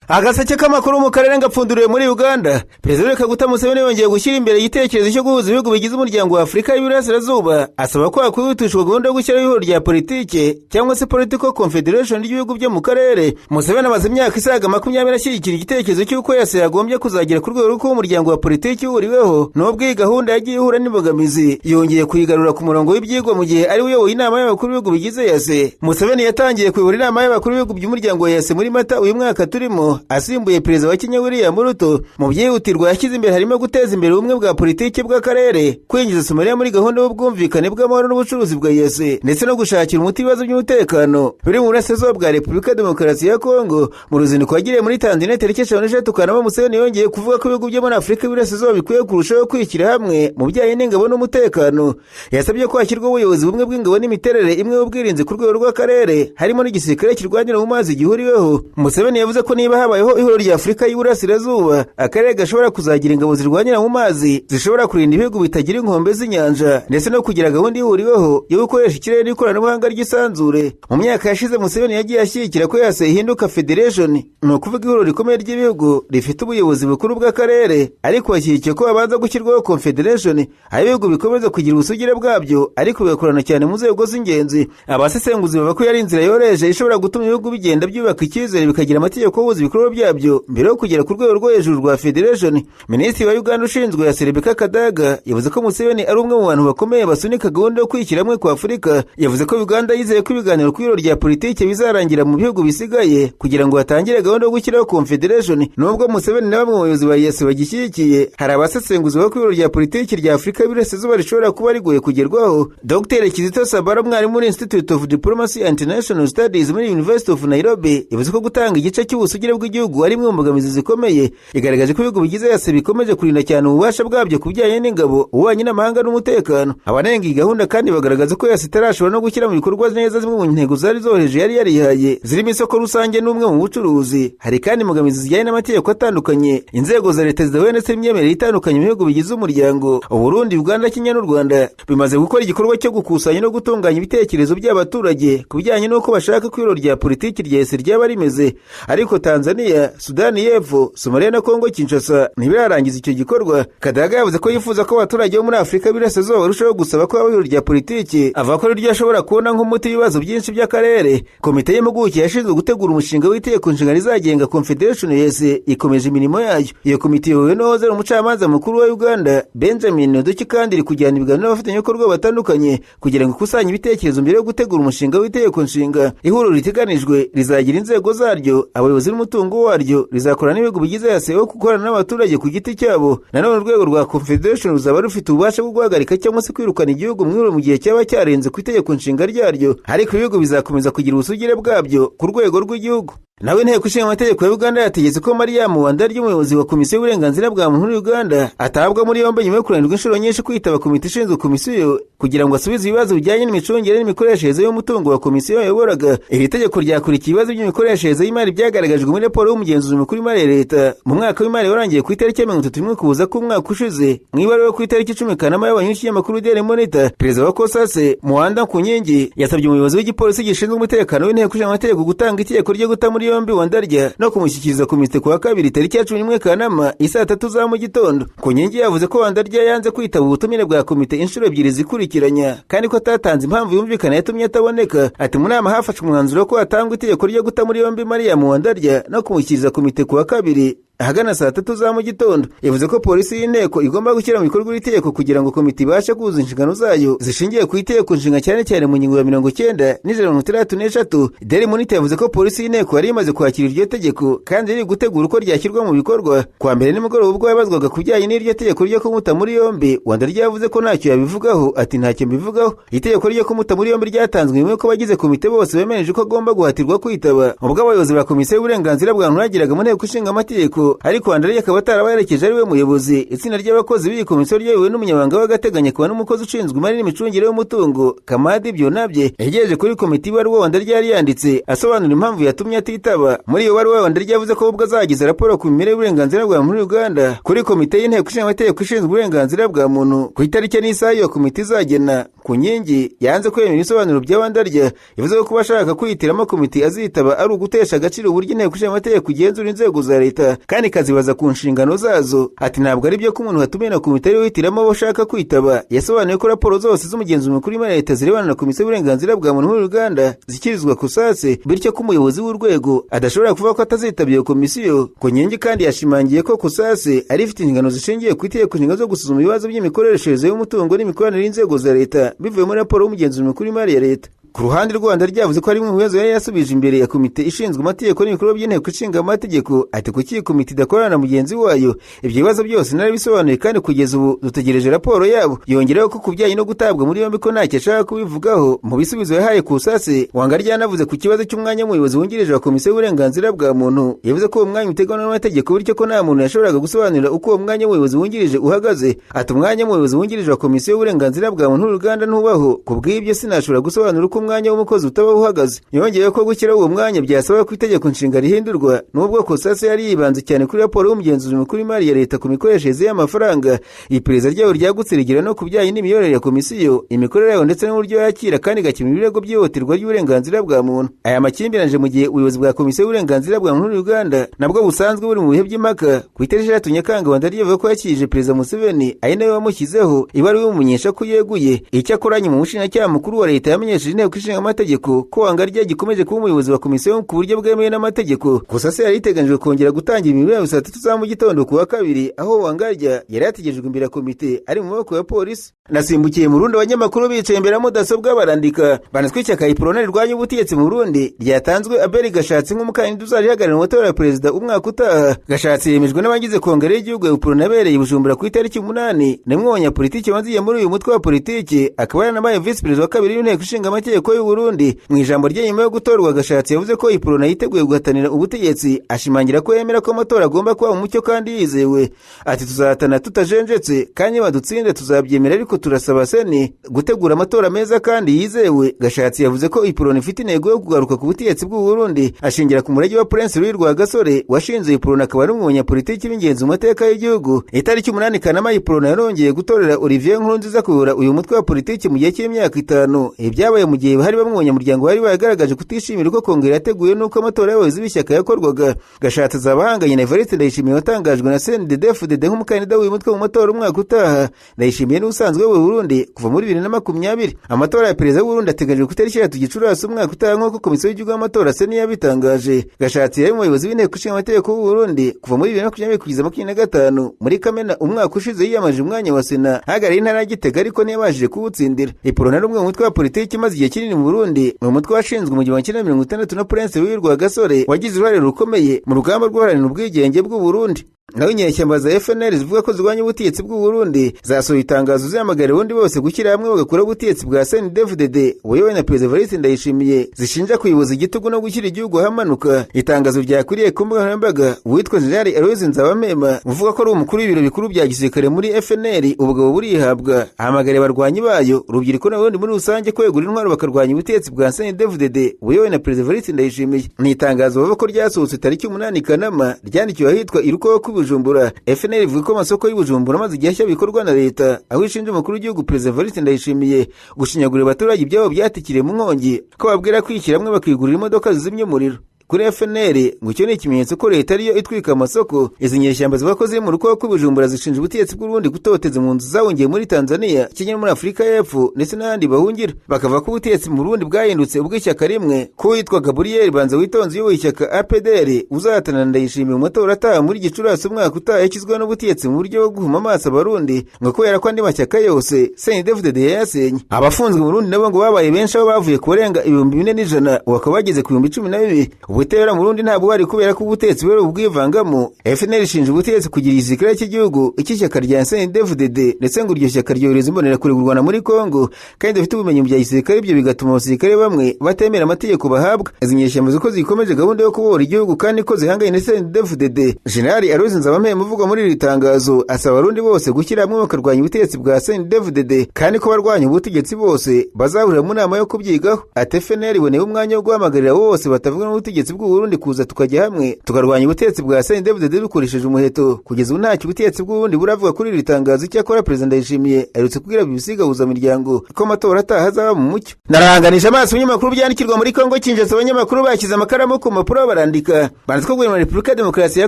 Agaseke k'amakuru mu karere ngapfunduriwe muri Uganda. Perezida Kaguta Museveni yongeye gushyira imbere igitekerezo cyo guhuza ibihugu bigize umuryango wa Afurika y'Iburasirazuba, asaba ko hakwihutishwa gahunda yo gushyiraho ihuriro rya politike cyangwa se Political Confederation ry'ibihugu byo mu karere. Museveni amaze imyaka isaga 20 ashyigikira igitekerezo cy'uko yase yagombye kuzagera ku rwego rw'uko umuryango wa politike uhuriweho, nubwo iyi gahunda yagiye ihura n'imbogamizi. Yongeye kuyigarura ku murongo w'ibyigwa mu gihe ari uyoboye inama y'abakuru b'ibihugu bigize yase. Museveni yatangiye kuyobora inama y'abakuru b'ibihugu by'umuryango wa yase muri Mata uyu mwaka turimo, asimbuye perezida wa Kenya William Ruto. Mu byihutirwa yashyize imbere harimo guteza imbere ubumwe bwa politiki bw'akarere, kwinjiza Somalia muri gahunda y'ubwumvikane bw'amahoro n'ubucuruzi bwa yase, ndetse no gushakira umuti ibibazo by'umutekano biri mu burasirazuba bwa Repubulika Demokarasi ya Kongo. Mu ruzinduko yagiriye muri Tanzania tariki 16 Kanama, Museveni yongeye kuvuga ko ibihugu byo muri Afurika y'Iburasirazuba bikwiye kurushaho kwishyira hamwe mu bijyanye n'ingabo n'umutekano. Yasabye ko hashyirwaho ubuyobozi bumwe bw'ingabo n'imiterere imwe y'ubwirinzi ku rwego rw'akarere, harimo n'igisirikare kirwanira mu mazi gihuriweho. Museveni yavuze ko niba habayeho ihuriro rya Afurika y'Iburasirazuba, akarere gashobora kuzagira ingabo zirwanira mu mazi zishobora kurinda ibihugu bitagira inkombe z'inyanja, ndetse no kugira gahunda ihuriweho yo gukoresha ikirere n'ikoranabuhanga ry'isanzure. Mu myaka yashize Museveni yagiye ashyigikira ko yase ihinduka federation, ni ukuvuga ihuriro rikomeye ry'ibihugu rifite ubuyobozi bukuru bw'akarere, ariko ashyigikiye ko habanza gushyirwaho confederation, aho ibihugu bikomeza kugira ubusugire bwabyo ariko bigakorana cyane mu nzego z'ingenzi. Abasesenguzi bavuga ko yari inzira yoroheje ishobora gutuma ibihugu bigenda byubaka icyizere bikagira amategeko y'ubuzi bikorwa byabyo mbere yo kugera ku rwego rwo hejuru rwa federation. Minisitiri wa Uganda ushinzwe ya Rebecca Kadaga yavuze ko Museveni ari umwe mu bantu bakomeye basunika gahunda yo kwishyira hamwe kwa Afurika. Yavuze ko Uganda yizeye ko ibiganiro ku ihuriro rya politike bizarangira mu bihugu bisigaye kugira ngo hatangire gahunda yo gushyiraho confederation. Nubwo Museveni na bamwe mu bayobozi ba yase bagishyigikiye, hari abasesenguzi bavuga ko ihuriro rya politike rya Afurika y'Iburasirazuba rishobora kuba rigoye kugerwaho. Dr Kizito Sabara, umwarimu muri Institute of Diplomacy and International Studies muri University of Nairobi, yavuze ko gutanga igice cy'ubusugire bw'igihugu ari imwe mu mbogamizi zikomeye. Igaragaje ko ibihugu bigize yase bikomeje kurinda cyane ububasha bwabyo ku bijyanye n'ingabo, ububanyi n'amahanga n'umutekano. Abanenga iyi gahunda kandi bagaragaza ko yase itarashobora no gushyira mu bikorwa neza zimwe mu ntego zari zohereje yari yarihaye, zirimo isoko rusange n'umwe mu bucuruzi. Hari kandi imbogamizi zijyanye n'amategeko atandukanye, inzego za leta zidahuye ndetse n'imyemerere itandukanye mu bihugu bigize umuryango. Uburundi, Uganda, Kenya n'u Rwanda bimaze gukora igikorwa cyo gukusanya no gutunganya ibitekerezo by'abaturage ku bijyanye n'uko bashaka ko ihuriro rya politiki rya yase ryaba rimeze, ariko Tanzania, Sudani y'Epfo, Somalia na Kongo Kinshasa ntibirarangiza icyo gikorwa. Kadaga yavuze ko yifuza ko abaturage bo muri Afurika y'Iburasirazuba barushaho gusaba ko ihuriro rya politiki avuga ko ryo ashobora kubona nk'umuti w'ibibazo byinshi by'akarere. Komite y'impuguke yashinzwe gutegura umushinga w'itegeko nshinga rizagenga confederation yase ikomeje imirimo yayo. Iyo komite yobowe n'uwahoze umucamanza mukuru wa Uganda Benjamin Nduki, kandi iri kujyana ibiganiro n'abafatanyabikorwa batandukanye kugira ngo ikusanye ibitekerezo mbere yo gutegura umushinga w'itegeko nshinga. Ihuriro riteganijwe rizagira inzego zaryo, abayobozi n'umutungo waryo, rizakora n'ibihugu bigize yase wo gukorana n'abaturage ku giti cyabo. Nanone urwego rwa confederation ruzaba rufite ububasha bwo guhagarika cyangwa se kwirukana igihugu mw'ihuriro mu gihe cyaba cyarenze ku itegeko nshinga ryaryo, ariko ibihugu bizakomeza kugira ubusugire bwabyo ku rwego rw'igihugu. Nawe inteko ishinga amategeko ya Uganda yategetse ko Mariam Wandarya, umuyobozi wa komisiyo y'uburenganzira bwa muntu muri Uganda, atabwa muri yombi nyuma yo kunanirwa inshuro nyinshi kwitaba komite ishinzwe komisiyo kugira ngo asubize ibibazo bijyanye n'imicungire n'imikoreshereze y'umutungo wa komisiyo yayoboraga. Iri tegeko ryakurikiye ibibazo by'imikoreshereze y'imari byagaragajwe muri raporo y'umugenzuzi mukuru w'imari ya leta mu mwaka w'imari warangiye ku itariki ya 31 Ukuboza k'umwaka ushize. Mu ibaruwa yo ku itariki 10 Kanama y'abanyinshi y'amakuru Daily Monitor, perezida wa Kosase Muhanda Kunyengi yasabye umuyobozi w'igipolisi gishinzwe umutekano w'inteko ishinga amategeko gutanga itegeko ryo guta muri yombi Wandarya no kumushyikiriza komite kuwa kabiri tariki ya 11 Kanama isaa 3 za mu gitondo. Kunyengi yavuze ko Wandarya yanze kwitaba ubutumire bwa komite inshuro ebyiri zikurikiranya, kandi ko atatanze impamvu yumvikana yatumye ataboneka. Ati mu nama hafashwe umwanzuro ko hatangwa itegeko ryo guta muri yombi Mariam Wandarya no kumushyikiriza komite kuwa kabiri ahagana saa 3 za mu gitondo. Yavuze ko polisi y'inteko igomba gushyira mu bikorwa itegeko kugira ngo komite ibashe kuzuza inshingano zayo zishingiye ku itegeko nshinga, cyane cyane mu ngingo ya 90 n'63. Daily Monitor yavuze ko polisi y'inteko yari imaze kwakira iryo tegeko kandi iri gutegura uko ryashyirwa mu bikorwa. Kwa mbere nimugoroba ubwo yabazwaga ku bijyanye n'iryo tegeko ryo kumuta muri yombi, Wandarya yavuze ko ntacyo yabivugaho. Ati ntacyo mbivugaho, itegeko ryo kumuta muri yombi ryatanzwe nyuma y'uko abagize komite bose bemereje ko agomba guhatirwa kwitaba. Ubwo abayobozi ba komisiyo y'uburenganzira bwa muntu bagiraga mu nteko ishinga amategeko komisiyo, ariko Wandarya akaba atarabaherekeje ari we muyobozi. Itsinda ry'abakozi b'iyi komisiyo ryayobowe n'umunyamabanga w'agateganyo akaba n'umukozi ushinzwe imari n'imicungire y'umutungo Kamadi Byonabye yagejeje kuri komite ibaruwa Wandarya yari yanditse asobanura impamvu yatumye atitaba. Muri iyo baruwa Wandarya yavuze ko ubwo azagize raporo ku mimerere y'uburenganzira bwa muntu muri Uganda kuri komite y'inteko ishinga amategeko ishinzwe uburenganzira bwa muntu ku itariki n'isaha iyo komite izagena. Ku nkingi yanze kwemera ibisobanuro bya Wandarya, yavuze ko kuba ashaka kwihitiramo komite azitaba ari ugutesha agaciro uburyo inteko ishinga amategeko igenzura inzego za leta kandi ikazibaza ku nshingano zazo. Ati ntabwo ari byo ko umuntu watumiye na komite ari wihitiramo abo ashaka kwitaba. Yasobanuye ko raporo zose z'umugenzuzi mukuru w'imari leta zirebana na komisiyo y'uburenganzira bwa muntu muri Uganda zikirizwa kusase, bityo ko umuyobozi w'urwego adashobora kuvuga ko atazitabye iyo komisiyo. Ku nkingi kandi yashimangiye ko kusase ari ifite inshingano zishingiye ku itegeko nshinga zo gusuzuma ibibazo by'imikoreshereze y'umutungo n'imikoranire y'inzego za leta bivuye muri raporo y'umugenzuzi mukuru w'imari ya leta. Ku ruhande rw'u Rwanda ryavuze ko ari mu bibazo yari yasubije imbere ya komite ishinzwe amategeko n'ibikorwa by'inteko ishinga amategeko. Ati kuki iyi komite idakorana na mugenzi wayo? Ibyo bibazo byose narabisobanuye kandi kugeza ubu dutegereje raporo yabo. Yongeraho ko kubijyanye no gutabwa muri yombi ko ntacyo ashaka kubivugaho. Mu bisubizo yahaye kusase, Wandarya yanavuze ku kibazo cy'umwanya w'umuyobozi wungirije wa komisiyo y'uburenganzira bwa muntu. Yavuze ko uwo mwanya uteganywa n'amategeko bityo ko nta muntu yashoboraga gusobanurira uko uwo mwanya w'umuyobozi wungirije uhagaze. Ati umwanya w'umuyobozi wungirije wa komisiyo y'uburenganzira bwa muntu muri Uganda ntubaho, kubw'ibyo sinashobora gusobanura uko umwanya w'umukozi utaba uhagaze. Yongeyeho ko gukira uwo mwanya byasaba ko itegeko nshinga rihindurwa, nubwo kusase yari yibanze cyane kuri raporo y'umugenzuzi mukuru w'imari ya leta ku mikoreshereze y'amafaranga. Iperereza ryayo ryagutse rigira no ku bijyanye n'imiyoborere ya komisiyo, imikorere yayo ndetse n'uburyo yakira kandi igakemura ibirego by'ihohoterwa ry'uburenganzira bwa muntu. Aya makimbirane mu gihe ubuyobozi bwa komisiyo y'uburenganzira bwa muntu muri Uganda nabwo busanzwe buri mu bihe by'impaka. Ku itariki 6 Nyakanga Wandarya yavuze ko yakirije Perezida Museveni ari nawe wamushyizeho ibaruwa imumenyesha ko yeguye. Icyakoranye mu mushinjacyaha mukuru wa leta yamenyesheje inteko ishinga amategeko ko Wandarya gikomeje kuba umuyobozi wa komisiyo ku buryo bwemewe n'amategeko. Gusa se yari iteganijwe kongera gutangira imirimo yayo saa 3 za mu gitondo ku wa kabiri, aho Wandarya yari yategejejwe imbere ya komite ari mu maboko ya polisi. Nasimbukiye mu Burundi, abanyamakuru bicaye imbere ya mudasobwa barandika. Banazwe ishyaka Iprona rirwanya ubutegetsi mu Burundi ryatanzwe Abel Gashatsi nk'umukandida uzayihagararira mu matora ya perezida umwaka utaha. Gashatsi yemejwe n'abagize kongere y'igihugu Iprona yabereye i Bujumbura ku itariki 8. Nimwe abanyapolitiki banziye muri uyu mutwe wa politiki, akaba yaranabaye vice perezida wa kabiri w'inteko ishinga amategeko y'u Burundi. Mu ijambo rye nyuma yo gutorwa, Gashatsi yavuze ko Iprona yiteguye guhatanira ubutegetsi, ashimangira ko yemera ko amatora agomba kuba mu mucyo kandi yizewe. Ati tuzahatana tutajenjetse kandi badutsinde tuzabyemera, ariko turasaba seni gutegura amatora meza kandi yizewe. Gashatsi yavuze ko Iprona ifite intego yo kugaruka ku butegetsi bw'u Burundi, ashingira ku murage wa Prince Louis Rwagasore washinze Iprona akaba ari umunyapolitiki w'ingenzi mu mateka y'igihugu. Itariki 8 Kanama Iprona yarongeye gutorera Olivier Nkurunziza kuyobora uyu mutwe wa politiki mu gihe cy'imyaka 5. Ibyabaye mu gihe hari bamwe mu banyamuryango bari bagaragaje kutishimira uko kongere yateguye n'uko amatora y'abayobozi b'ishyaka yakorwaga. Gashatsi azabahanganye na Evariste Ndayishimiye watangajwe na CNDD-FDD nk'umukandida w'uyu mutwe mu matora umwaka utaha. Ndayishimiye n'usanzwe w'u Burundi kuva muri 2020. Amatora ya perezida w'u Burundi ateganyijwe ku itariki 3 Gicurasi umwaka utaha nk'uko komisiyo y'igihugu y'amatora seni yabitangaje. Gashatsi yari umuyobozi w'inteko ishinga amategeko w'u Burundi kuva muri 2020 kugeza 2025. Muri Kamena umwaka ushize yiyamaje umwanya wa Sena hagarariye intara ya Gitega, ariko ntiyabashije kuwutsindira. Iprona ari umwe mu mutwe wa politiki maze igihe kinini mu Burundi, mu mutwe washinzwe mu 1960 na Prince Louis Rwagasore wagize uruhare rukomeye mu rugamba rwo guharanira ubwigenge bw'u Burundi. Naho inyeshyamba za FNL zivuga ko zirwanya ubutegetsi bw'u Burundi zasohoye itangazo zihamagarira ubundi bose gushyira hamwe bagakora ubutegetsi bwa CNDD-FDD buyobowe na Perezida Evariste Ndayishimiye, zishinja kuyoboza igitugu no gushyira igihugu ahamanuka. Itangazo ryakuriye ku mbuga nkoranyambaga uwitwa General Aloys Nzabamema uvuga ko ari umukuru w'ibiro bikuru bya gisirikare muri FNL ubugabo burihabwa, ahamagariye abarwanyi bayo urubyiruko n'abundi muri rusange kwegura intwaro bakarwanya ubutegetsi bwa CNDD-FDD buyobowe na Perezida Evariste Ndayishimiye. Ni itangazo bavuga ko ryasohotse tariki 8 Kanama ryandikirwa ahitwa Iruko Bujumbura. FNL ivuga ko amasoko y'Ubujumbura maze igihe bikorwa na leta, aho ishinja umukuru w'igihugu Perezida Evariste Ndayishimiye gushinyagurira abaturage ibyabo byatikiriye mu nkongi, ko babwira kwishyira hamwe bakigurira imodoka zizimya umuriro. Kuri FNL ngo icyo ni ikimenyetso ko leta ariyo itwika amasoko. Izi nyeshyamba zivuga ko ziri mu ruko rw'Ubujumbura zishinja ubutegetsi bw'u Burundi gutoteza mu nzu zawungiye muri Tanzania, Kenya, muri Afurika y'Epfo ndetse n'ahandi bahungira. Bakavuga ko ubutegetsi mu Burundi bwahindutse ubw'ishyaka rimwe, ko witwa Gabriel Banza Witonze uyoboye ishyaka APDR uzahatana Ndayishimiye mu matora ataha muri Gicurasi umwaka utaha yashyizweho n'ubutegetsi mu buryo bwo guhuma amaso Abarundi, ngo kubera ko andi mashyaka yose CNDD-FDD yayasenye. Abafunzwe mu Burundi nabo ngo babaye benshi, aho bavuye ku barenga 4100 bakaba bageze ku 12,000. ubutabera mu Burundi ntabwo bari kubera ko ubutegetsi bwari ubwivangamo. FNL ishinja ubutegetsi kugira igisirikare cy'igihugu icy'ishyaka rya CNDD-FDD ndetse ngo iryo shyaka ryohereza imbonerakure mu Rwanda muri Kongo kandi bafite ubumenyi bya gisirikare, ibyo bigatuma abasirikare bamwe batemera amategeko bahabwa. Izi nyeshyamba ko zikomeje gahunda yo kubohora igihugu kandi ko zihanganye na CNDD-FDD. General Aloys Nzabampe uvugwa muri iri tangazo asaba abarundi bose gushyira hamwe bakarwanya ubutegetsi bwa CNDD-FDD kandi ko barwanya ubutegetsi bose bazahurira mu nama yo kubyigaho. Ati FNL iboneye umwanya wo guhamagarira bose batavuga n'ubutegetsi bw'u Burundi kuza tukajya hamwe tukarwanya ubutegetsi bwa CNDD-FDD dukoresheje umuheto. Kugeza ubu ntacyo ubutegetsi bw'u Burundi buravuga kuri iri tangazo. Icyakora Perezida Ndayishimiye aherutse kubwira BBC gahuzamiryango ko amatora ataha azaba mu mucyo. Narahanganisha amaso ibinyamakuru byandikirwa muri Kongo Kinshasa. Abanyamakuru bashyize amakaramu ku mpapuro barandika banditse ko guverinoma ya Repubulika ya Demokarasi ya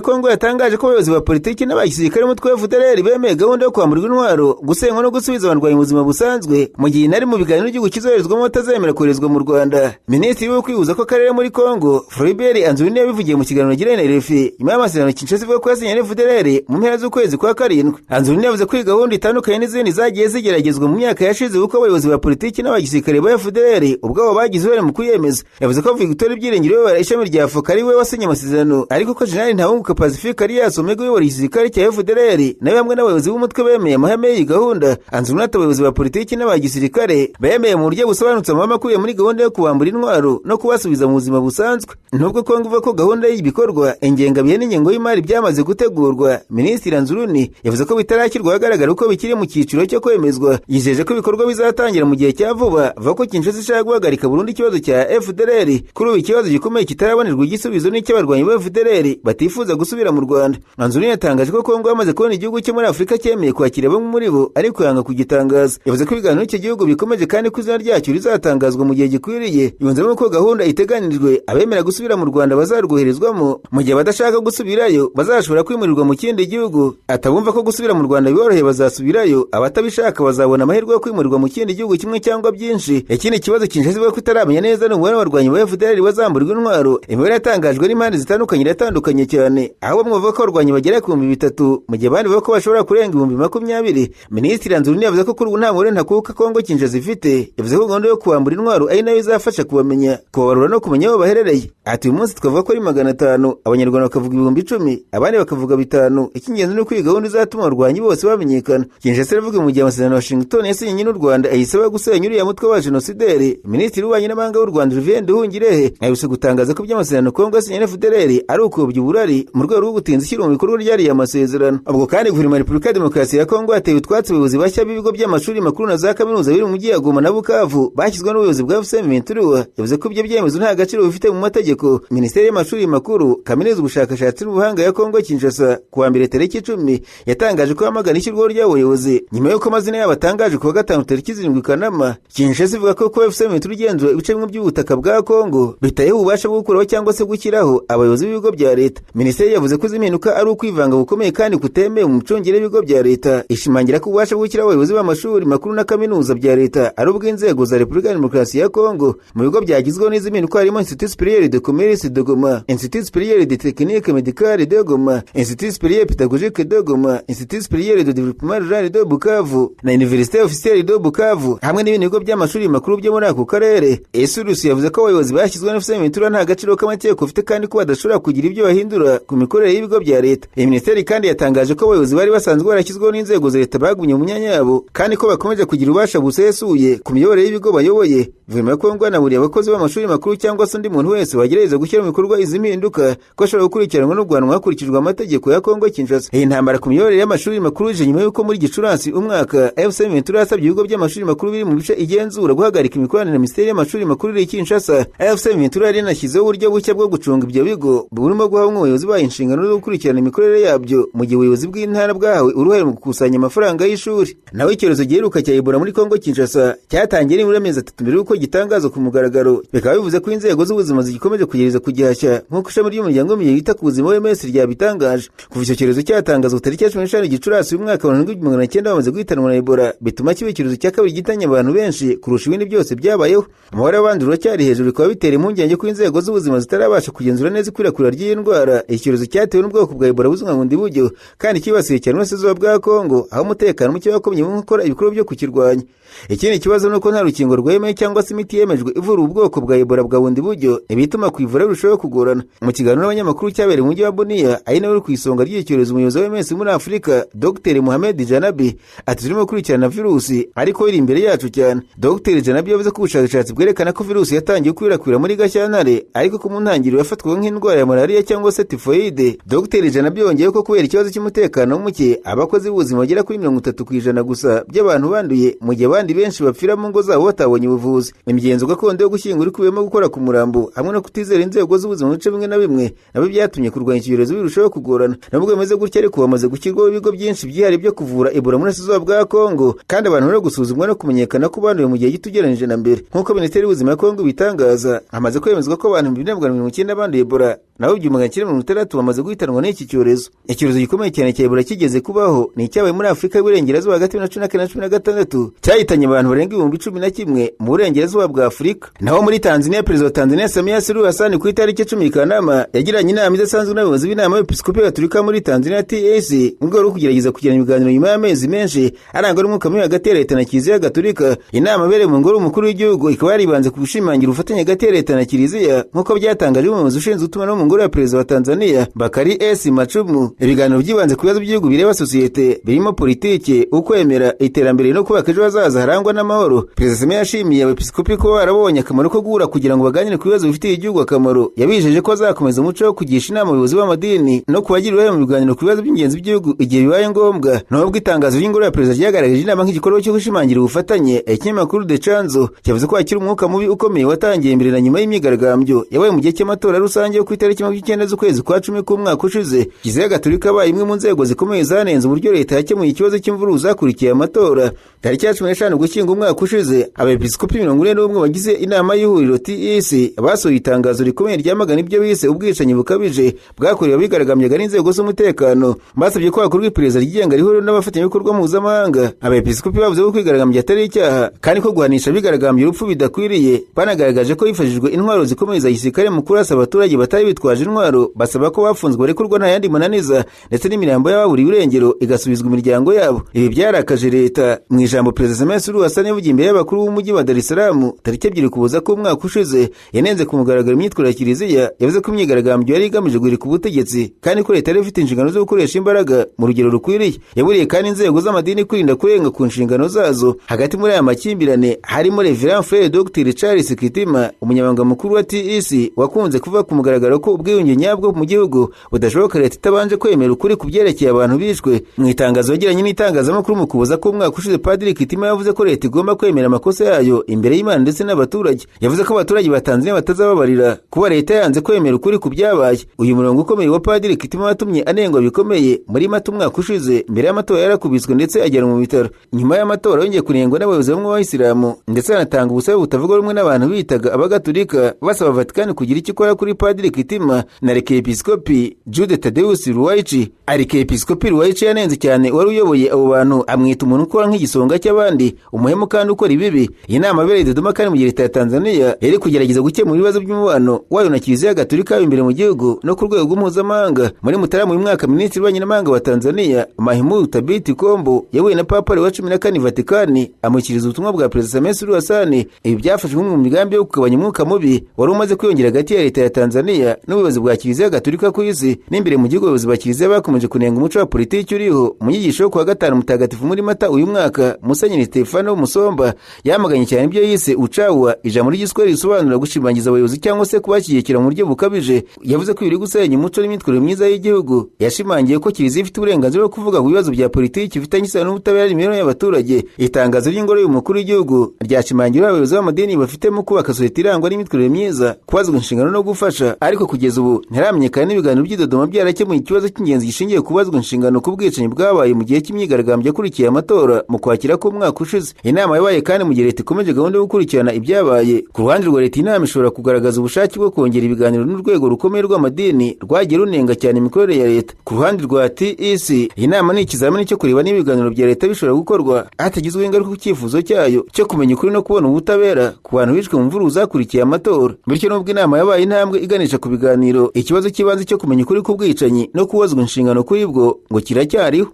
Kongo yatangaje ko abayobozi ba politiki n'abasirikare umutwe wa FDLR bemeye gahunda yo kwamburwa intwaro, gusenywa no gusubiza abarwanyi mu buzima busanzwe mu gihe nari mu biganiro n'igihugu kizoherezwamo batazemera koherezwa mu Rwanda. Minisitiri wo kwihuza ko karere muri Kongo Floribert Anzuruni yabivugiye mu kiganiro yagiranye na RFI nyuma y'amasezerano Kinshasa ivuga ko yasinye na FDLR mu mpera z'ukwezi kwa karindwi. Anzuruni yavuze ko iyi gahunda itandukanye n'izindi zagiye zigeragezwa mu myaka yashize kuko abayobozi ba politiki n'abagisirikare ba FDLR ubwabo bagize uruhare mu kuyemeza. Yavuze ko Victor Byiringiro uyobora ishami rya Foka ari we wasinye amasezerano, ariko ko General Ntawunguka Pacifique Alias Omega uyobora igisirikare cya FDLR nawe hamwe n'abayobozi b'umutwe bemeye amahame y'iyi gahunda. Anzuruni ati abayobozi ba politiki n'abagisirikare bemeye mu buryo busobanutse amahame akubiye muri gahunda yo kubambura intwaro no kubasubiza mu buzima busanzwe. Nubwo Kongo ivuga ko gahunda y'ibikorwa ingengabihe n'ingengo y'imari byamaze gutegurwa, Minisitiri Anzuruni yavuze ko bitarakirwa ahagaragara uko bikiri mu cyiciro cyo kwemezwa. Yijeje ko ibikorwa bizatangira mu gihe cya vuba, avuga ko Kinshasa ishaka guhagarika burundu ikibazo cya FDLR. Kuri ubu ikibazo gikomeye kitarabonerwa igisubizo n'icy'abarwanyi ba FDLR batifuza gusubira mu Rwanda. Anzuruni yatangaje ko Kongo yamaze kubona igihugu cyo muri Afurika cyemeye kwakira bamwe muri bo ariko yanga kugitangaza. Yavuze ko ibiganiro n'icyo gihugu bikomeje kandi ko izina ryacyo rizatangazwa mu gihe gikwiriye. Yunzemo ko gahunda iteganijwe abemera gusubira mu Rwanda bazarwoherezwamo, mu gihe badashaka gusubirayo bazashobora kwimurirwa mu kindi gihugu. Atabumva ko gusubira mu Rwanda biboroheye bazasubirayo, abatabishaka bazabona amahirwe yo kwimurirwa mu kindi gihugu kimwe cyangwa byinshi. Ikindi kibazo Kinshasa ivuga ko itaramenya neza ni umubare w'abarwanyi ba FDLR bazamburwa intwaro. Imibare yatangajwe n'impande zitandukanye iratandukanye cyane, aho bamwe bavuga ko abarwanyi bagera ku 3,000 mu gihe abandi bavuga ko bashobora kurenga 20,000. Minisitiri Anzuruni yavuze ko kuri ubu nta mubare ntakuka Kongo Kinshasa ifite. Yavuze ko gahunda yo kubambura intwaro ari nayo izafasha kubamenya, kubabarura no kumenya aho baherereye. Ati uyu munsi twavuga ko ari 500, abanyarwanda bakavuga 10,000, abandi bakavuga 5. Icy'ingenzi ni uko iyi gahunda izatuma abarwanyi bose bamenyekana. Kinshasa iravuga mu gihe amasezerano Washington yasinye n'u Rwanda ayisaba gusenya uriya mutwe wa genosideri. Minisitiri w'ububanyi n'amahanga w'u Rwanda Julien Nduhungirehe aherutse gutangaza ko by'amasezerano Kongo yasinye na FDLR ari ukubya uburari mu rwego rwo gutinza ishyirwa mu bikorwa ry'ariya masezerano. Ubwo kandi guverinoma ya Repubulika ya Demokarasi ya Kongo yateye utwatsi abayobozi bashya b'ibigo by'amashuri makuru na za kaminuza biri mu mujyi wa Goma na Bukavu bashyizwe n'ubuyobozi bwa FCM23. Yavuze ko ibyo byemezo nta gaciro bifite mu mategeko. Minisiteri y'amashuri makuru, kaminuza, ubushakashatsi n'ubuhanga ya Kongo Kinshasa kuwa mbere tariki 10 yatangaje ko yamagana ishyirwaho ry'abayobozi nyuma y'uko amazina yabo atangaje kuwa gatanu tariki 7 Kanama. Kinshasa ivuga ko FCM23 igenzura ibice bimwe by'ubutaka bwa Kongo bitayeho ububasha bwo gukuraho cyangwa se gushyiraho abayobozi b'ibigo bya leta. Minisiteri yavuze ko izimpinduka ari ukwivanga gukomeye kandi kutemewe mu micungire y'ibigo bya leta. Ishimangira ko ububasha bwo gushyiraho abayobozi b'amashuri makuru na kaminuza bya leta ari ubw'inzego za Repubulika ya Demokarasi ya Kongo. Mu bigo byagizweho n'izimpinduka harimo Institut Supérieur de Commerce de Goma, Institut Supérieur de Technique Médicale de Goma, Institut Supérieur Pédagogique de Goma, Institut Supérieur de Développement Rural de Bukavu na Université Officielle de Bukavu, hamwe n'ibindi bigo by'amashuri makuru byo muri ako karere. Esurusi yavuze ko abayobozi bashyizwe na FCM23 nta gaciro k'amategeko ufite kandi ko badashobora kugira ibyo bahindura ku mikorere y'ibigo bya leta. Iyi minisiteri kandi yatangaje ko abayobozi bari basanzwe barashyizweho n'inzego za leta bagumye mu myanya yabo kandi ko bakomeje kugira ububasha busesuye ku miyoborere y'ibigo bayoboye. Guverinoma ya Kongo yanaburiye abakozi b'amashuri makuru cyangwa se undi muntu wese wagerageza gushyira mu bikorwa izi mpinduka ko ashobora gukurikiranwa no guhanwa hakurikijwe amategeko ya Kongo Kinshasa. Iyi ntambara ku miyoborere y'amashuri makuru ije nyuma y'uko muri Gicurasi umwaka FCM23 yasabye ibigo by'amashuri makuru biri mu bice igenzura guhagarika imikoranire na Minisiteri y'amashuri makuru iri Kinshasa. FCM23 yari yanashyizeho uburyo bushya bwo gucunga ibyo bigo burimo guha abayobozi bayo inshingano zo gukurikirana imikorere yabyo mu gihe ubuyobozi bw'intara bwahawe uruhare mu gukusanya amafaranga y'ishuri. Naho icyorezo giheruka cya Ebola muri Kongo Kinshasa cyatangiye muri amezi 3 mbere y'uko gitangazwa ku mugaragaro. Bikaba bivuze ko inzego z'ubuzima zigikomeje kugereza kugihashya nk'uko ishami ry'umuryango w'abibumbye yita ku buzima OMS ryabitangaje. Kuva icyo cyorezo cyatangazwa tariki 15 Gicurasi y'umwaka wa 1900 bamaze guhitanwa na Ebola, bituma kiba icyorezo cya kabiri gitanye abantu benshi kurusha ibindi byose byabayeho. Umubare w'abandura cyari hejuru, bikaba bitera impungenge ko inzego z'ubuzima zitarabasha kugenzura neza ikwirakwira ry'iyi ndwara. Icyorezo cyatewe n'ubwoko bwa Ebola buzwi nka Bundibugyo kandi kibasiye cyane uburasirazuba bwa Kongo, aho umutekano muke wakomye mu gukora ibikorwa byo kukirwanya. Ikindi kibazo nuko nta rukingo rwemewe cyangwa se imiti yemejwe ivura ubwoko bwa Ebola bwa Bundibugyo, ibituma kwivura birushaho kugorana. Mu kiganiro n'abanyamakuru cyabereye mu mujyi wa Bunia ari nawe uri ku isonga ry'icyorezo umuyobozi wa OMS muri Afurika Dr Mohamed Janabi ati turimo gukurikirana virusi ariko iri imbere yacu cyane. Dr Janabi yavuze ko ubushakashatsi bwerekana ko virusi yatangiye gukwirakwira muri Gashyantare ariko ko mu ntangiriro yafatwaga nk'indwara ya malaria cyangwa se typhoid. Dr Janabi yongeye ko kubera ikibazo cy'umutekano muke abakozi b'ubuzima bagera kuri 30% gusa by'abantu banduye mu gihe abandi benshi bapfira mu ngo zabo batabonye ubuvuzi. Imigenzo gakondo yo gushyingura ikubiyemo gukora ku murambo hamwe no kutizera inzego z'ubuzima mu bice bimwe na bimwe nabo byatumye kurwanya icyorezo birushaho kugorana. Nubwo bimeze gutya ariko bamaze gushyirwaho ibigo byinshi byihari byo kuvura Ebola muri Burasirazuba bwa Kongo kandi abantu bari gusuzumwa no kumenyekana ko banduye mu gihe gito ugereranyije na mbere. Nk'uko Minisiteri y'Ubuzima ya Kongo bitangaza hamaze kwemezwa ko abantu 290 banduye Ebola naho 1960 bamaze guhitanwa n'iki cyorezo. Icyorezo gikomeye cyane cya Ebola kigeze kubaho ni icyabaye muri Afurika y'Uburengerazuba hagati ya 2014 cyahitanye abantu barenga 11,000 mu burengerazuba bwa Afurika. Naho muri Tanzania Perezida wa Tanzania Samia Suluhu Hassan ku itariki 10 Kanama yagiranye inama idasanzwe n'abayobozi b'inama y'Episkopi Gatolika muri Tanzania TAC mu rwego rwo kugerageza kugirana ibiganiro nyuma y'amezi menshi arangwa n'umwuka mubi hagati ya leta na Kiliziya Gatolika. Inama ibereye mu ngoro y'umukuru w'igihugu ikaba yaribanze ku gushimangira ubufatanye hagati ya leta na Kiliziya nk'uko byatangajwe n'umuyobozi ushinzwe utumanaho mu ngoro ya Perezida wa Tanzania Bakari S Machumu. Ibiganiro byibanze ku bibazo by'igihugu bireba sosiyete birimo politike, ukwemera, iterambere no kubaka ejo hazaza harangwa n'amahoro. Perezida Samia yashimiye abepiskopi ko barabonye akamaro ko guhura kugira ngo baganire ku bibazo bifitiye igihugu akamaro. Yabijeje ko azakomeza umuco wo kugisha inama abayobozi b'amadini no kubagira uruhare mu biganiro ku bibazo by'ingenzi by'igihugu igihe bibaye ngombwa. Nubwo itangazo ry'ingoro ya Perezida ryagaragaje inama nk'igikorwa cyo gushimangira ubufatanye, ikinyamakuru The Chanzo cyavuze ko hakiri umwuka mubi ukomeye watangiye mbere na nyuma y'imyigaragambyo yabaye mu gihe cy'amatora rusange yo ku itariki 29 z'ukwezi kwa 10 k'umwaka ushize. Kiliziya Gatolika yabaye imwe mu nzego zikomeye zanenze uburyo leta yakemuye ikibazo cy'imvururu zakurikiye amatora. Tariki ya 15 Ugushyingo umwaka ushize abepiskopi 41 bagize inama y'ihuriro TEC basohoye itangazo rikomeye ryamagana ibyo bise ubwicanyi bukabije bwakorewe abigaragambyaga n'inzego z'umutekano. Basabye ko hakorwa iperereza ryigenga rihuriweho n'abafatanyabikorwa mpuzamahanga. Abepiskopi bavuze ko kwigaragambya atari icyaha kandi ko guhanisha abigaragambya urupfu bidakwiriye. Banagaragaje ko hifashishijwe intwaro zikomeye za gisirikare mu kurasa abaturage batari bitwaje intwaro. Basaba ko bafunzwe barekurwa nta yandi mananiza ndetse n'imirambo y'ababuriwe irengero igasubizwa imiryango yabo. Ibi byarakaje leta. Mu ijambo Perezida Samia Suluhu Hassan yavugiye imbere y'abakuru b'umujyi wa Dar es Salaam tariki 2 Ukuboza k'umwaka ushize yanenze ku mugaragaro imyitwarire ya Kiliziya. Yavuze ko imyigaragambyo yari igamije guhirika ubutegetsi kandi ko leta yari ifite inshingano zo gukoresha imbaraga mu rugero rukwiriye. Yaburiye kandi inzego z'amadini kwirinda kurenga ku nshingano zazo. Hagati muri aya makimbirane harimo Reverend Frere Dr Charles Kitima, umunyamabanga mukuru wa TEC, wakunze kuvuga ku mugaragaro ko ubwiyunge nyabwo mu gihugu budashoboka leta itabanje kwemera ukuri ku byerekeye abantu bishwe. Mu itangazo yagiranye n'itangazamakuru mu Ukuboza k'umwaka ushize Padiri Kitima yavuze ko leta igomba kwemera amakosa yayo imbere y'Imana ndetse n'abaturage. Yavuze ko abaturage ba Tanzania batazababarira kuba leta yanze kwemera ukuri ku byabaye. Uyu murongo ukomeye wa Padiri Kitima watumye anengwa bikomeye muri Mata umwaka ushize. Mbere y'amatora yarakubiswe ndetse ajyanwa mu bitaro. Nyuma y'amatora yongeye kunengwa n'abayobozi bamwe b'Abayisilamu ndetse anatanga ubusabe butavuga rumwe n'abantu bitaga Abagatolika basaba Vatican kugira icyo ikora kuri Padiri Kitima na Archiepiscopi Jude Tadeus Ruwaichi. Archiepiscopi Ruwaichi yanenze cyane wari uyoboye abo bantu, amwita umuntu ukora nk'igisonga cy'abandi, umuhemu kandi ukora ibibi. Iyi nama yabereye Dodoma kandi mu gihe leta ya Tanzania yari kugerageza gukemura ibibazo by'umubano wayo na Kiliziya Gatolika imbere mu gihugu no ku rwego mpuzamahanga. Muri Mutarama uyu mwaka Minisitiri w'Abanyamahanga wa Tanzania Mahmoud Thabit Kombo yahuye na Papa Leo wa 14 Vatican amushyikiriza ubutumwa bwa Perezida Samia Suluhu Hassan. Ibi byafashwe mu migambi yo kugabanya umwuka mubi wari umaze kwiyongera hagati ya leta ya Tanzania n'ubuyobozi bwa Kiliziya Gatolika ku isi. N'imbere mu gihugu abayobozi ba Kiliziya bakomeje kunenga umuco wa politiki uriho. Mu nyigisho yo kuwa 5 Mutagatifu muri Mata uyu mwaka Musenyeri Stefano Musomba yamaganye cyane ibyo yise ucawa, ijambo ry'Igiswahili risobanura gushimangiza abayobozi cyangwa se kubashyigikira mu buryo bukabije. Yavuze ko biri gusenya umuco n'imyitwarire myiza y'igihugu. Yashimangiye ko Kiliziya ifite uburenganzira bwo kuvuga ku bibazo bya politiki bifitanye isano n'ubutabera n'imibereho y'abaturage. Itangazo ry'ingoro y'umukuru w'igihugu ryashimangira abayobozi b'amadini bafitemo kubaka sosiyete irangwa n'imyitwarire myiza, kubazwa inshingano no gufasha. Ariko kugeza ubu ntiramenyekana n'ibiganiro by'Idodoma byarakemuye ikibazo cy'ingenzi gishingiye kubazwa inshingano ku bwicanyi bwabaye mu gihe cy'imyigaragambyo yakurikiye amatora mu Kwakira k'umwaka ushize. Inama yabaye kandi mu gihe leta ikomeje gahunda yo gukurikirana ibyabaye. Ku ruhande rwa leta, inama ishobora kugaragaza ubushake bwo kongera ibiganiro n'urwego rukomeye rw'amadini rwagiye runenga cyane imikorere ya leta. Ku ruhande rwa TEC, inama ni ikizamini cyo kureba niba ibiganiro bya leta bishobora gukorwa hatagizwe ingaruka ku cyifuzo cyayo cyo kumenya ukuri no kubona ubutabera ku bantu bishwe mu mvururu zakurikiye amatora. Bityo nubwo inama yabaye intambwe iganisha ku biganiro, ikibazo cy'ibanze cyo kumenya ukuri ku bwicanyi no kubazwa inshingano kuri bwo ngo kiracyariho.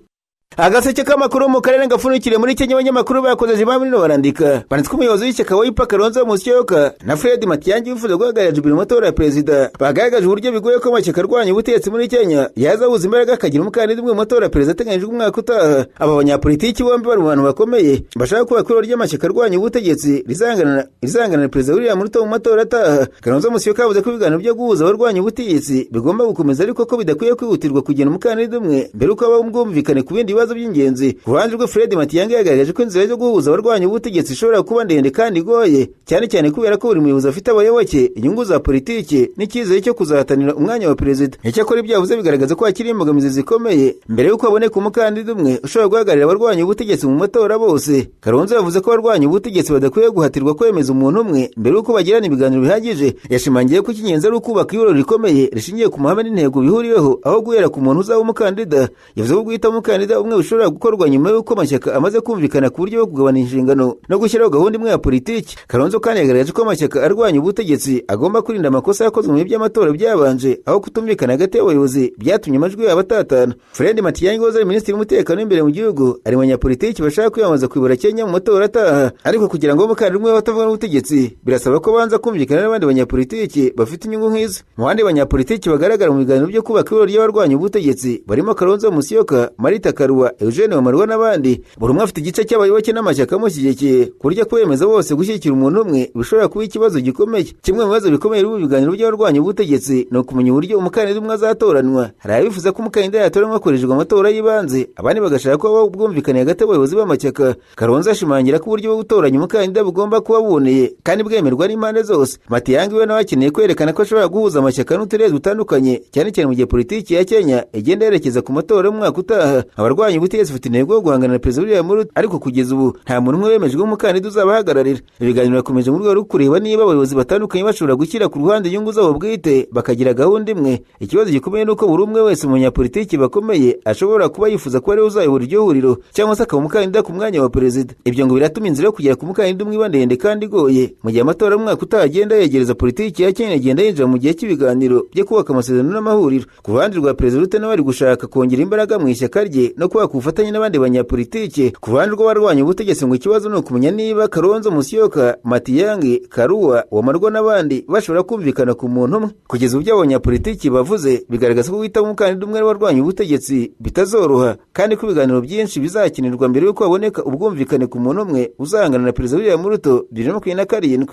Agaseke k'amakuru mu karere gafunikire muri Kenya abanyamakuru bakoze bamwe barandika banditswe umuyobozi w'ishyaka Wiper Kalonzo Musyoka na Fred Matiang'i bifuza guhagararira Jubilee mu matora ya perezida bagaragaje uburyo bigoye ko amashyaka arwanya ubutegetsi muri Kenya yazahuza imbaraga akagira umukandida umwe mu matora ya perezida ateganyijwe umwaka utaha. Aba banyapolitiki bombi bari mu bantu bakomeye bashaka kuba kwiro ry'amashyaka arwanya ubutegetsi rizangana na perezida William Ruto mu matora ataha. Kalonzo Musyoka yavuze ko ibiganiro byo guhuza abarwanya ubutegetsi bigomba gukomeza ariko ko bidakwiye kwihutirwa kugena umukandida umwe mbere uko abumvikane ku bindi bibazo by'ingenzi. Ku ruhande rwe Fred Matiang'i yagaragaje ko inzira yo guhuza abarwanya ubutegetsi ishobora kuba ndende kandi igoye cyane cyane kubera ko buri muyobozi afite abayoboke, inyungu za politiki n'icyizere cyo kuzahatanira umwanya wa perezida. Icyakora ibyavuze bigaragaza ko hakiri imbogamizi zikomeye mbere y'uko haboneka umukandida umwe ushobora guhagararira abarwanya ubutegetsi mu matora bose. Kalonzo yavuze ko abarwanya ubutegetsi badakwiye guhatirwa kwemeza umuntu umwe mbere y'uko bagirana ibiganiro bihagije. Yashimangiye ko icy'ingenzi ari ukubaka ihuriro rikomeye rishingiye ku mahame n'intego bihuriweho aho guhera ku muntu uzaba umukandida. Yavuze ko guhita umukandida umwe ushobora gukorwa nyuma y'uko amashyaka amaze kumvikana ku buryo bwo kugabana inshingano no gushyiraho gahunda imwe ya politiki. Kalonzo kandi yagaragaje ko amashyaka arwanya ubutegetsi agomba kurinda amakosa yakozwe mu by'amatora byabanje aho kutumvikana hagati y'abayobozi byatumye amajwi yabo atatana. Fred Matiang'i wahoze ari minisitiri w'umutekano w'imbere mu gihugu ari mu banyapolitiki bashaka kwiyamamaza kuyobora Kenya mu matora ataha, ariko kugira ngo umukandida umwe batavuga n'ubutegetsi birasaba ko banza kumvikana n'abandi banyapolitiki bafite inyungu nk'izo. Mu bandi banyapolitiki bagaragara mu biganiro byo kubaka ihuriro ry'abarwanya ubutegetsi barimo Kalonzo Musyoka, Marita Karua, Eugene Wamalwa n'abandi. Buri umwe afite igice cy'abayoboke n'amashyaka amushyigikiye ku buryo kwemeza bose gushyigikira umuntu umwe bishobora kuba ikibazo gikomeye. Kimwe mu bibazo bikomeye mu biganiro by'abarwanya ubutegetsi ni ukumenya uburyo umukandida umwe azatoranwa. Hari abifuza ko umukandida yatoranwa hakoreshejwe amatora y'ibanze, abandi bagashaka ko habaho ubwumvikane hagati y'abayobozi b'amashyaka. Kalonzo ashimangira ko uburyo bwo gutoranya umukandida bugomba kuba buboneye kandi bwemerwa n'impande zose. Matiang'i we nawe akeneye kwerekana ko ashobora guhuza amashyaka n'uturere dutandukanye cyane cyane mu gihe politiki ya Kenya igenda yerekeza ku matora mu mwaka utaha. Abarwanya ubutegetsi bafite intego yo guhangana na perezida William Ruto, ariko kugeza ubu nta muntu umwe wemejwe umukandida uzabahagararira. Ibiganiro bikomeje mu rwego rwo kureba niba abayobozi batandukanye bashobora gushyira ku ruhande inyungu zabo bwite bakagira gahunda imwe. Ikibazo gikomeye ni uko buri umwe wese mu banyapolitiki bakomeye ashobora kuba yifuza ko ariwe uzayobora iryo huriro cyangwa se akaba umukandida ku mwanya wa perezida. Ibyo ngo biratuma inzira yo kugera ku mukandida umwe iba ndende kandi igoye. Mu gihe amatora y'umwaka utaha agenda yegereza, politiki ya Kenya igenda yinjira mu gihe cy'ibiganiro byo kubaka amasezerano n'amahuriro. Ku ruhande rwa perezida Ruto nawe ari gushaka kongera imbaraga mu ishyaka rye no kubaka ubufatanye n'abandi banyapolitiki. Ku ruhande rw'abarwanya ubutegetsi ngo ikibazo ni ukumenya niba Kalonzo Musyoka, Matiang'i, Karua, Wamalwa n'abandi bashobora kumvikana ku muntu umwe. Kugeza ubwo abanyapolitiki bavuze bigaragaza ko guhitamo umukandida umwe w'abarwanya ubutegetsi bitazoroha kandi ko ibiganiro byinshi bizakinirwa mbere y'uko haboneka ubwumvikane ku muntu umwe uzahangana na perezida William Ruto 2027.